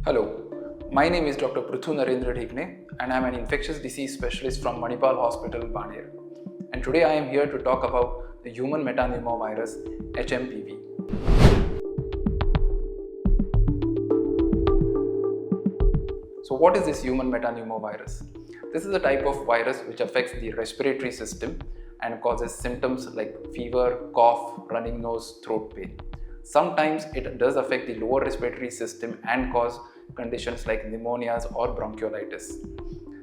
Hello, my name is Dr. Pruthu Dhekane and I am an infectious disease specialist from Manipal Hospital, Pune. And today I am here to talk about the Human Metapneumovirus, HMPV. So what is this Human Metapneumovirus? This is a type of virus which affects the respiratory system and causes symptoms like fever, cough, running nose, throat pain. Sometimes it does affect the lower respiratory system and cause conditions like pneumonias or bronchiolitis.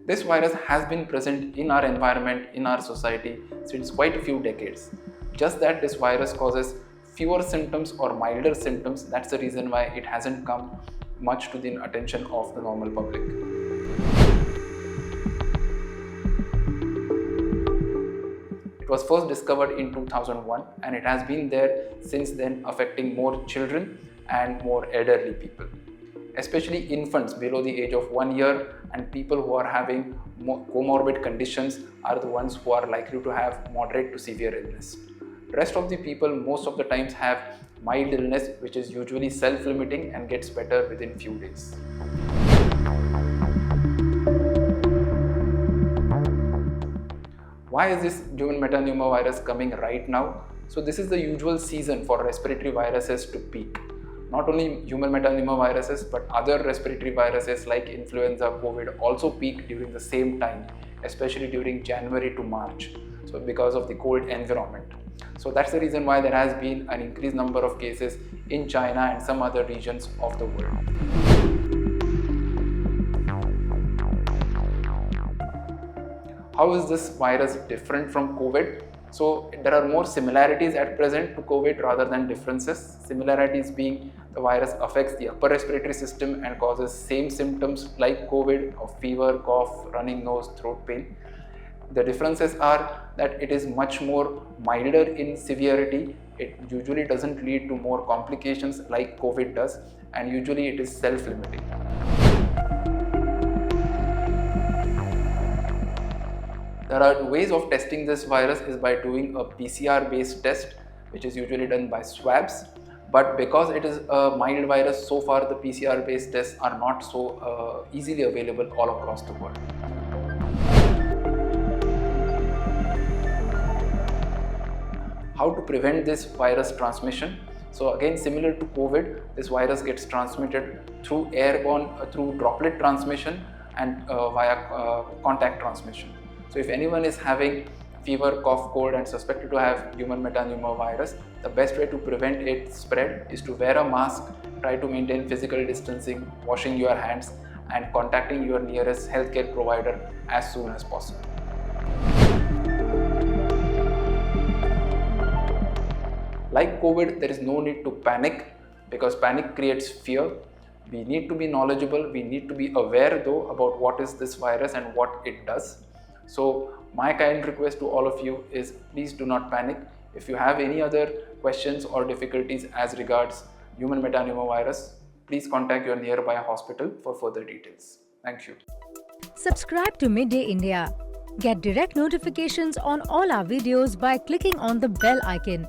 This virus has been present in our environment, in our society since quite a few decades. Just that this virus causes fewer symptoms or milder symptoms, that's the reason why it hasn't come much to the attention of the normal public. It was first discovered in 2001 and it has been there since then, affecting more children and more elderly people. Especially infants below the age of 1 year and people who are having comorbid conditions are the ones who are likely to have moderate to severe illness. Rest of the people most of the times have mild illness which is usually self-limiting and gets better within few days. Why is this human metapneumovirus coming right now? So this is the usual season for respiratory viruses to peak. Not only human metapneumoviruses but other respiratory viruses like influenza, COVID also peak during the same time, especially during January to March, so because of the cold environment. So that's the reason why there has been an increased number of cases in China and some other regions of the world. How is this virus different from COVID? So there are more similarities at present to COVID rather than differences. Similarities being the virus affects the upper respiratory system and causes same symptoms like COVID of fever, cough, running nose, throat pain. The differences are that it is much more milder in severity. It usually doesn't lead to more complications like COVID does, and usually it is self-limiting. There are ways of testing this virus is by doing a PCR based test, which is usually done by swabs. But because it is a mild virus, so far the PCR based tests are not so easily available all across the world. How to prevent this virus transmission? So again, similar to COVID, this virus gets transmitted through airborne, through droplet transmission and via contact transmission. So if anyone is having fever, cough, cold and suspected to have human metapneumovirus, the best way to prevent its spread is to wear a mask, try to maintain physical distancing, washing your hands and contacting your nearest healthcare provider as soon as possible. Like COVID, there is no need to panic because panic creates fear. We need to be knowledgeable, we need to be aware though about what is this virus and what it does. So my kind request to all of you is please do not panic. If you have any other questions or difficulties as regards human metapneumovirus, please contact your nearby hospital for further details. Thank you. Subscribe to Midday India. Get direct notifications on all our videos by clicking on the bell icon.